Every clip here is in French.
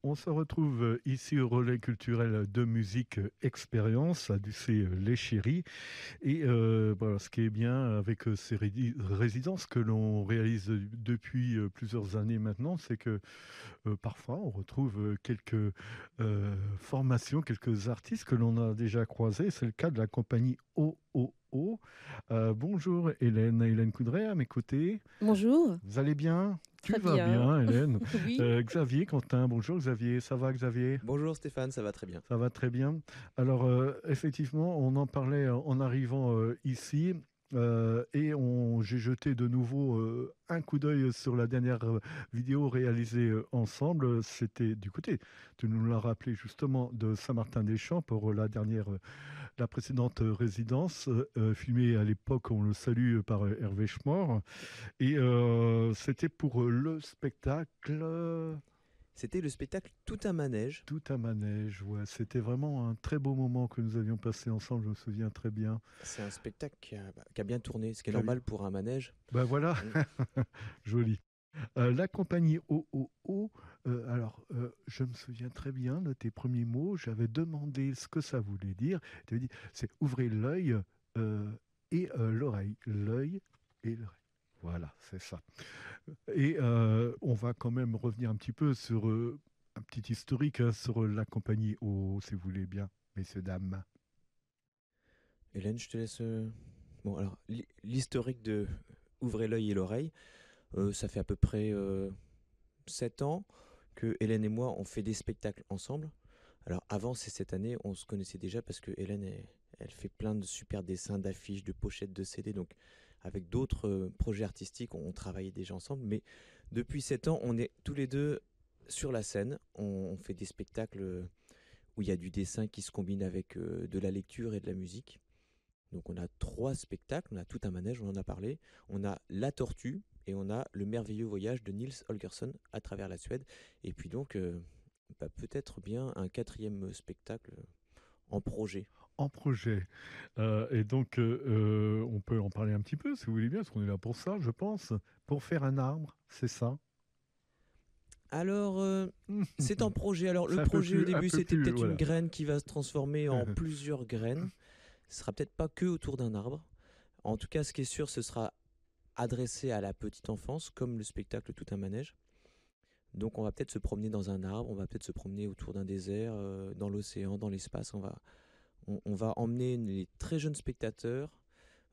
On se retrouve ici au Relais culturel de musique Expérience à Ducé-les Chéris. Et voilà, ce qui est bien avec ces résidences que l'on réalise depuis plusieurs années maintenant, c'est que parfois on retrouve quelques formations, quelques artistes que l'on a déjà croisés. C'est le cas de la compagnie OOO. Bonjour Hélène Coudray à mes côtés. Bonjour, Vous allez bien? Tu très vas bien. bien, Hélène. Oui, Xavier, Quentin, bonjour Xavier. Ça va, Xavier? Bonjour Stéphane, ça va très bien. Ça va très bien. Alors, effectivement, on en parlait en arrivant ici. J'ai jeté de nouveau un coup d'œil sur la dernière vidéo réalisée ensemble. C'était du côté, tu nous l'as rappelé justement, de Saint-Martin-des-Champs pour la précédente résidence, filmée à l'époque, on le salue, par Hervé Schmor. Et c'était pour le spectacle C'était le spectacle Tout un manège. Tout un manège. Ouais, c'était vraiment un très beau moment que nous avions passé ensemble, je me souviens très bien. C'est un spectacle qui a bien tourné, ce qui est Qui a bien- normal pour un manège. Ben voilà, Mm. joli. La compagnie OOO, je me souviens très bien de tes premiers mots. J'avais demandé ce que ça voulait dire. Tu avais dit, c'est ouvrez l'œil et l'oreille. L'œil et l'oreille. Voilà, c'est ça. Et on va quand même revenir un petit peu sur un petit historique hein, sur la compagnie OOO, si vous voulez bien, messieurs, dames. Hélène, je te laisse. Bon, alors, l'historique de Ouvrez l'œil et l'oreille, ça fait à peu près 7 ans que Hélène et moi on fait des spectacles ensemble. Alors, avant, c'est cette année, on se connaissait déjà parce que Hélène, elle fait plein de super dessins, d'affiches, de pochettes de CD. Donc, avec d'autres projets artistiques, on travaillait déjà ensemble. Mais depuis 7 ans, on est tous les deux sur la scène. On fait des spectacles où il y a du dessin qui se combine avec de la lecture et de la musique. Donc on a 3 spectacles, on a Tout un manège, on en a parlé, on a La Tortue et on a Le merveilleux voyage de Nils Holgersson à travers la Suède. Et puis donc peut-être bien un 4e spectacle en projet. En projet. On peut en parler un petit peu, si vous voulez bien, parce qu'on est là pour ça, je pense. Pour faire un arbre, c'est ça. Alors c'est en projet. Alors C'est le un peu projet au un début peu c'était plus, peut-être une voilà. graine qui va se transformer en plusieurs graines. Ce sera peut-être pas que autour d'un arbre. En tout cas ce qui est sûr ce sera adressé à la petite enfance comme le spectacle Tout un manège. Donc on va peut-être se promener dans un arbre, on va peut-être se promener autour d'un désert, dans l'océan, dans l'espace. On va emmener les très jeunes spectateurs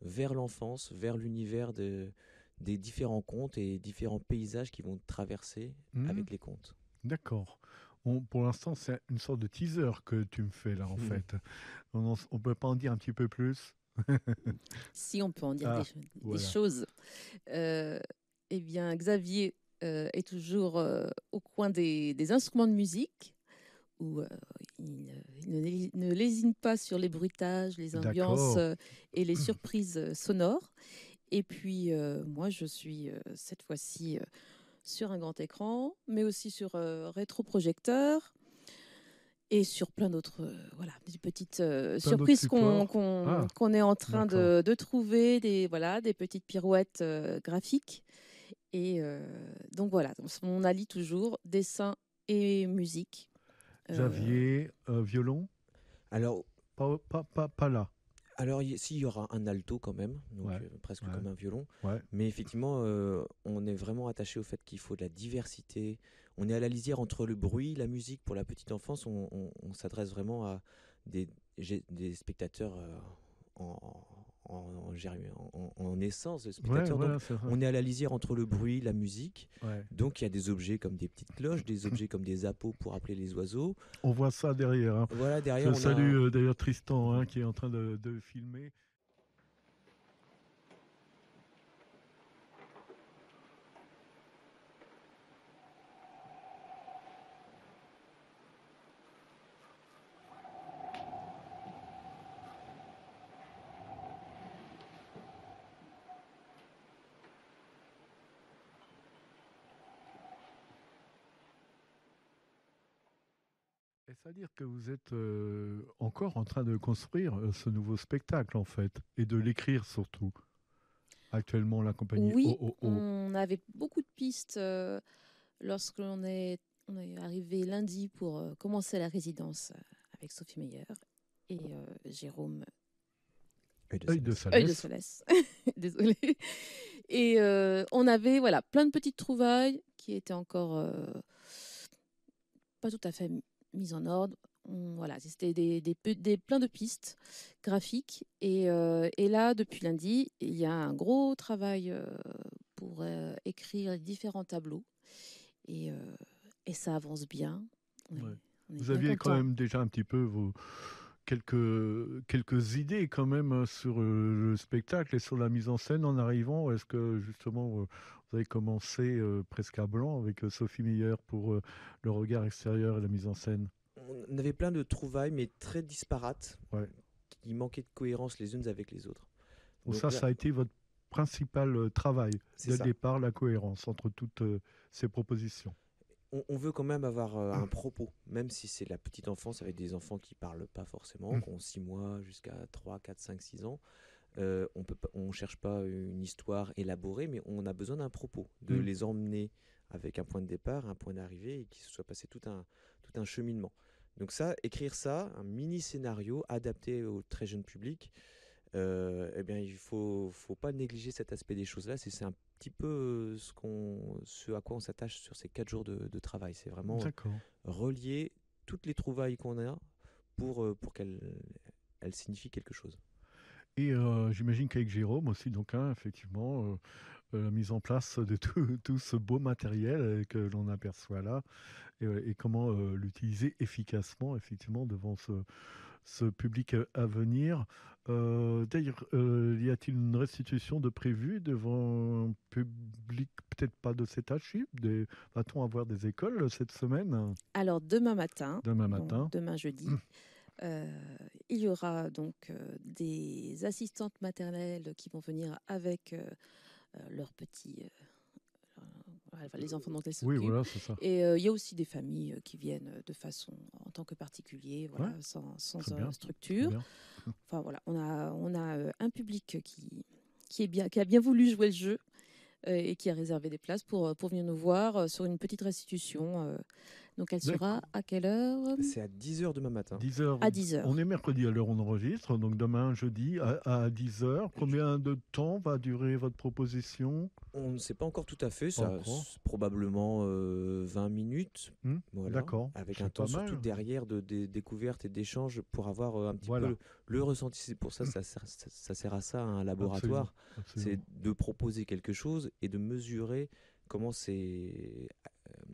vers l'enfance, vers l'univers des différents contes et différents paysages qui vont traverser Hmm, avec les contes. d'accord. Pour l'instant, c'est une sorte de teaser que tu me fais là, en fait. On peut pas en dire un petit peu plus? si on peut en dire Ah, des voilà. choses. Euh, eh bien, Xavier est toujours au coin des instruments de musique, où il ne lésine pas sur les bruitages, les ambiances D'accord. et les surprises sonores. Et puis, moi, je suis cette fois-ci sur un grand écran, mais aussi sur rétroprojecteur. Et sur plein d'autres voilà, des petites Plein d'autres surprises supports. Ah, qu'on est en train d'accord. de trouver, voilà, des petites pirouettes graphiques. Et donc voilà, on allie toujours dessin et musique. Euh, Xavier, violon? Alors, Pas là. s'il y aura un alto quand même, donc Ouais, presque ouais, comme un violon, ouais. mais effectivement, on est vraiment attaché au fait qu'il faut de la diversité. On est à la lisière entre le bruit, la musique pour la petite enfance. On s'adresse vraiment à des spectateurs en, en essence de Ouais, spectateurs. Donc, voilà, c'est ça. on est à la lisière entre le bruit, la musique. Ouais. Donc, il y a des objets comme des petites cloches, des objets comme des appos pour appeler les oiseaux. On voit ça derrière, hein. Voilà, derrière, Je on a. salue d'ailleurs Tristan hein, qui est en train de filmer. Est-ce à dire que vous êtes encore en train de construire ce nouveau spectacle en fait et de l'écrire surtout actuellement la compagnie oui, OOO. on avait beaucoup de pistes lorsque On est arrivé lundi pour commencer la résidence avec Sophie Meyer et Jérôme Œil de Œil de Salès. Solès. Désolée. Et on avait voilà, plein de petites trouvailles qui étaient encore pas tout à fait mises en ordre. Voilà, c'était plein de pistes graphiques. Et là, depuis lundi, il y a un gros travail pour écrire les différents tableaux. Et ça avance bien. On est Vous bien aviez quand content. même déjà un petit peu quelques idées quand même sur le spectacle et sur la mise en scène en arrivant. Est-ce que justement vous avez commencé presque à blanc avec Sophie Meyer pour le regard extérieur et la mise en scène? On avait plein de trouvailles, mais très disparates, Ouais. qui manquaient de cohérence les unes avec les autres. Donc Donc là, ça a été votre principal travail c'est dès le ça. départ, la cohérence entre toutes ces propositions. On veut quand même avoir un propos, même si c'est la petite enfance avec des enfants qui parlent pas forcément, qui ont 6 mois jusqu'à 3, 4, 5, 6 ans. On cherche pas une histoire élaborée, mais on a besoin d'un propos, de les emmener avec un point de départ, un point d'arrivée, et qu'il se soit passé tout un cheminement. Donc ça, écrire ça, un mini scénario adapté au très jeune public, eh bien, il faut pas négliger cet aspect des choses-là. C'est un petit peu ce à quoi on s'attache sur ces 4 jours de travail. C'est vraiment D'accord. relier toutes les trouvailles qu'on a pour qu'elles signifient quelque chose. Et j'imagine qu'avec Jérôme aussi, donc effectivement, la mise en place de tout ce beau matériel que l'on aperçoit là, et comment l'utiliser efficacement, effectivement, devant ce public à venir. D'ailleurs, y a-t-il une restitution de prévue devant un public peut-être pas de cet âge? Va-t-on avoir des écoles cette semaine? Alors demain matin, Demain donc matin. demain jeudi, il y aura donc des assistantes maternelles qui vont venir avec leurs petits, les enfants dont elles Oui, s'occupent. voilà, c'est ça. Et il y a aussi des familles qui viennent de façon en tant que particulier, voilà, Ouais, sans très bien, structure. très bien. Enfin voilà, on a un public qui a bien voulu jouer le jeu et qui a réservé des places pour venir nous voir sur une petite restitution. Donc elle sera D'accord. à quelle heure? C'est à 10h demain matin. 10 heures. À 10 On heures. est mercredi à l'heure où on enregistre, donc demain, jeudi, à 10 heures. Combien de temps va durer votre proposition? On ne sait pas encore tout à fait, Pas ça encore. probablement 20 minutes, voilà, D'accord, avec c'est un temps pas mal. surtout derrière de découverte et d'échange pour avoir un petit Voilà. peu le ressenti. C'est pour ça, ça sert à ça, un laboratoire. Absolument. C'est de proposer quelque chose et de mesurer comment c'est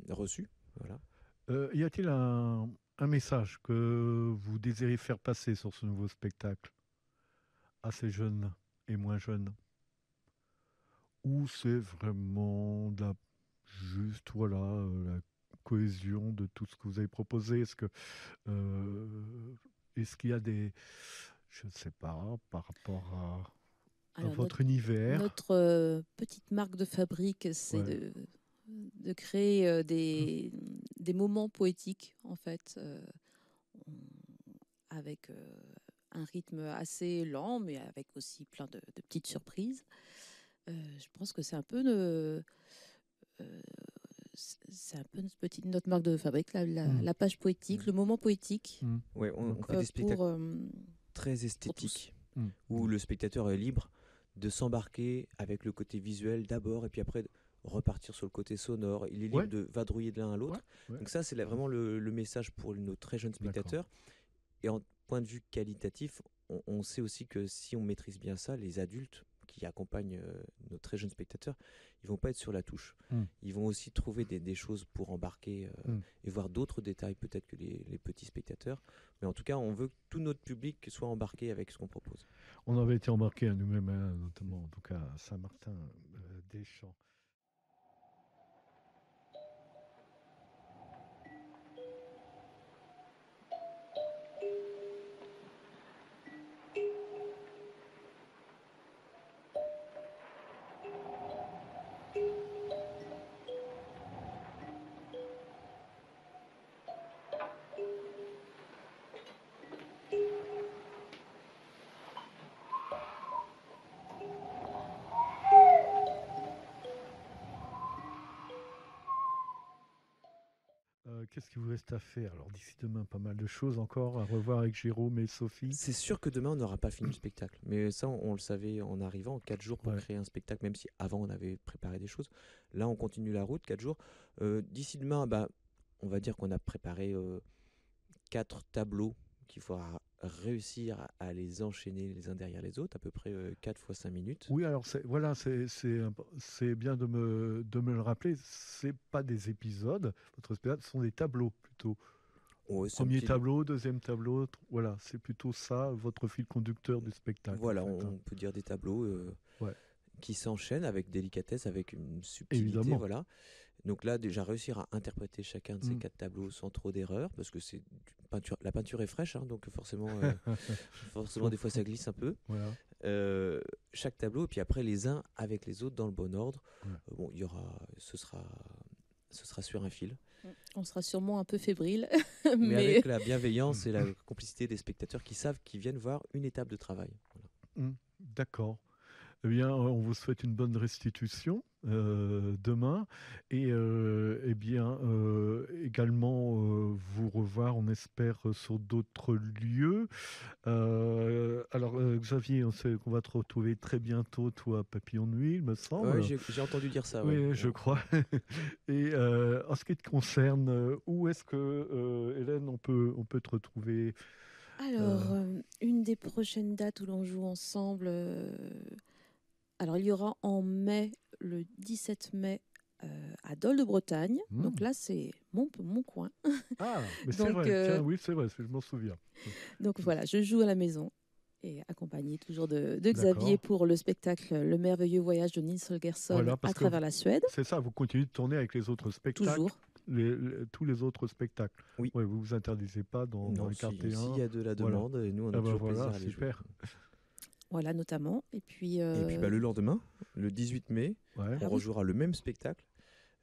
reçu. Voilà. Y a-t-il un message que vous désirez faire passer sur ce nouveau spectacle à ces jeunes et moins jeunes? Ou c'est vraiment juste voilà, la cohésion de tout ce que vous avez proposé? Est-ce qu'il y a je ne sais pas, par rapport à Alors, votre univers? notre petite marque de fabrique, c'est Ouais. de créer des moments poétiques, en fait, avec un rythme assez lent, mais avec aussi plein de petites surprises. Je pense que c'est un peu notre marque de fabrique, la page poétique, le moment poétique. Ouais, on fait des spectacles très esthétiques où le spectateur est libre de s'embarquer avec le côté visuel d'abord et puis après repartir sur le côté sonore. Il est libre de vadrouiller de l'un à l'autre. Donc ça, c'est vraiment le message pour nos très jeunes spectateurs. Et en point de vue qualitatif, on sait aussi que si on maîtrise bien ça, les adultes qui accompagnent nos très jeunes spectateurs, ils vont pas être sur la touche. Ils vont aussi trouver des choses pour embarquer et voir d'autres détails peut-être que les petits spectateurs. Mais en tout cas, on veut que tout notre public soit embarqué avec ce qu'on propose. On avait été embarqués à nous-mêmes, notamment en tout cas à Saint-Martin-des-Champs. qu'est-ce qu'il vous reste à faire? Alors d'ici demain, pas mal de choses encore à revoir avec Jérôme et Sophie. C'est sûr que demain, on n'aura pas fini le spectacle. Mais ça, on le savait en arrivant, 4 jours pour Ouais. créer un spectacle, même si avant, on avait préparé des choses. Là, on continue la route, 4 jours. D'ici demain, bah, on va dire qu'on a préparé 4 tableaux qu'il faudra réussir à les enchaîner les uns derrière les autres, à peu près 4 fois 5 minutes. Oui, alors voilà, c'est bien de me le rappeler. C'est pas des épisodes. Votre spectacle, ce sont des tableaux plutôt. Ouais, c'est un Premier petit- tableau, deuxième tableau. Voilà, c'est plutôt ça, votre fil conducteur du spectacle. Voilà, en fait, hein. on peut dire des tableaux Ouais. qui s'enchaînent avec délicatesse, avec une subtilité. Évidemment. Voilà. Donc là, déjà réussir à interpréter chacun de ces Mm. 4 tableaux sans trop d'erreurs, parce que la peinture est fraîche, hein, donc forcément, forcément des fois ça glisse un peu. Voilà. Chaque tableau, et puis après les uns avec les autres dans le bon ordre. Ouais. Bon, ce sera sur un fil, On sera sûrement un peu fébrile, mais mais avec la bienveillance et la complicité des spectateurs qui savent qu'ils viennent voir une étape de travail. Voilà. D'accord. Eh bien, on vous souhaite une bonne restitution demain et eh bien également vous revoir, on espère, sur d'autres lieux. Alors, Xavier, on sait qu'on va te retrouver très bientôt, toi, à Papillon de Nuit, il me semble. Ouais, j'ai entendu dire ça. Oui, Ouais. je crois. Et en ce qui te concerne, où est-ce que, Hélène, on peut te retrouver? alors, une des prochaines dates où l'on joue ensemble, alors il y aura en mai, le 17 mai, à Dol de Bretagne. Donc là, c'est mon coin. Ah, mais c'est Donc, vrai, tiens, oui, c'est vrai, je m'en souviens. Donc voilà, je joue à la maison et accompagnée toujours de Xavier D'accord. pour le spectacle Le merveilleux voyage de Nils Holgersson Voilà, parce à que travers la Suède. c'est ça, vous continuez de tourner avec les autres spectacles, Toujours. tous les autres spectacles. Oui. Ouais, vous vous interdisez pas dans Non, les s'il cartéens. y a de la Voilà. demande, et nous on a Ah bah toujours voilà, plaisir à les super. jouer. Voilà, notamment. Et puis, Bah, le lendemain, le 18 mai, Ouais. on rejouera le même spectacle,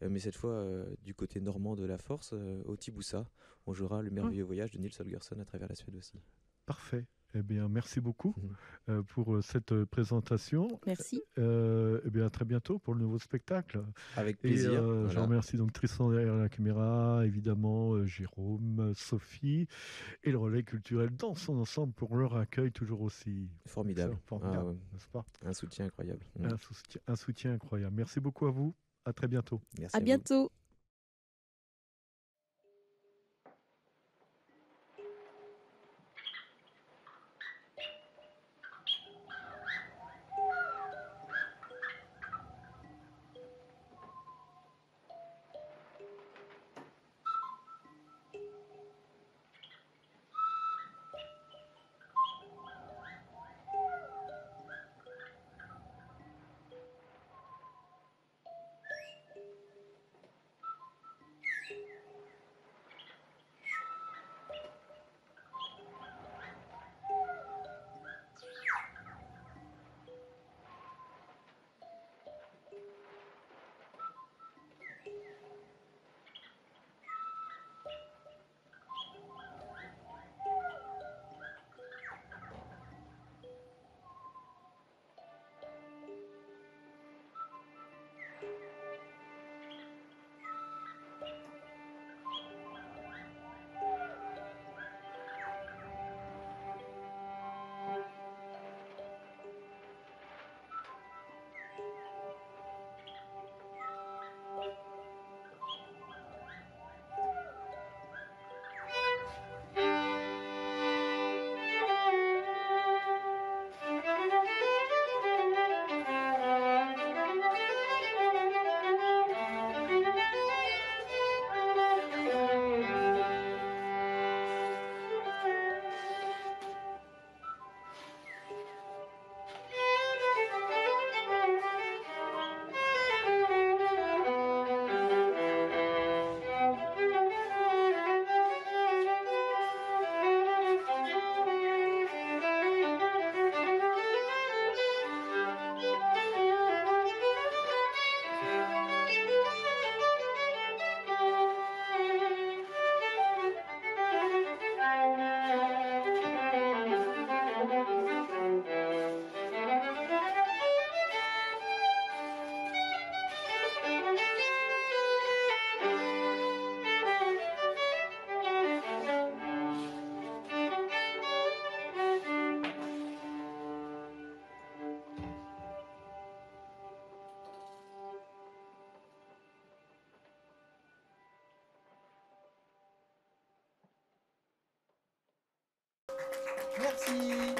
mais cette fois du côté normand de la Force, au Tiboussa. On jouera le merveilleux voyage de Nils Holgersson à travers la Suède aussi. Parfait. Eh bien, merci beaucoup Mhm. pour cette présentation. merci. Eh bien, à très bientôt pour le nouveau spectacle. Avec Et plaisir. je Voilà. remercie donc Tristan derrière la caméra, évidemment Jérôme, Sophie et le relais culturel dans son ensemble pour leur accueil toujours aussi Formidable. excellent, formidable, Ah ouais. n'est-ce pas? Un soutien incroyable. Un soutien incroyable. Merci beaucoup à vous. À très bientôt. Merci À vous. bientôt. Merci.